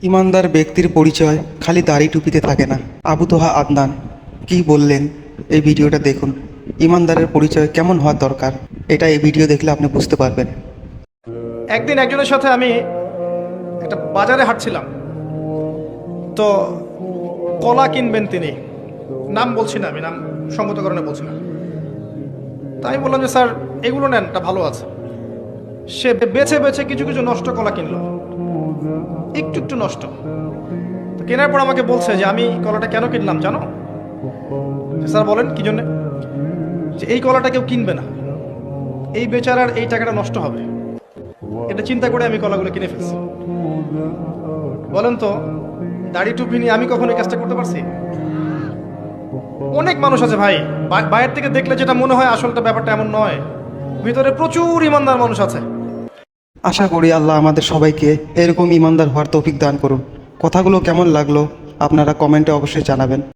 ইমানদার ব্যক্তির পরিচয় খালি দাড়ি টুপিতে থাকে না। আবু তোহা আদনান কি বললেন এই ভিডিওটা দেখুন। ইমানদারের পরিচয় কেমন হওয়া দরকার এটা এই ভিডিও দেখলে আপনি বুঝতে পারবেন। একদিন একজনের সাথে আমি একটা বাজারে হাঁটছিলাম, তো কলা কিনবেন তিনি, নাম বলছি না, আমি নাম সঙ্গত কারণে বলছি না। তাই আমি বললাম যে স্যার এগুলো নেন, এটা ভালো আছে। সে বেছে বেছে কিছু কিছু নষ্ট কলা কিনলো, একটু একটু নষ্ট। তো কেনার পর আমাকে বলছে যে আমি কলাটা কেন কিনলাম জানো? স্যার বলেন কি জন্যে? যে এই কলাটা কেউ কিনবে না, এই বেচারার এই টাকাটা নষ্ট হবে, এটা চিন্তা করে আমি কলাগুলো কিনে ফেলছি। বলেন তো, দাড়ি টুপি নিয়ে আমি কখনো এই কাজটা করতে পারছি? অনেক মানুষ আছে ভাই, বাইরের থেকে দেখলে যেটা মনে হয় আসলটা ব্যাপারটা এমন নয়, ভিতরে প্রচুর ইমানদার মানুষ আছে। আশা করি আল্লাহ আমাদের সবাইকে এরকম ইমানদার হওয়ার তৌফিক দান করুন। কথাগুলো কেমন লাগলো আপনারা কমেন্টে অবশ্যই জানাবেন।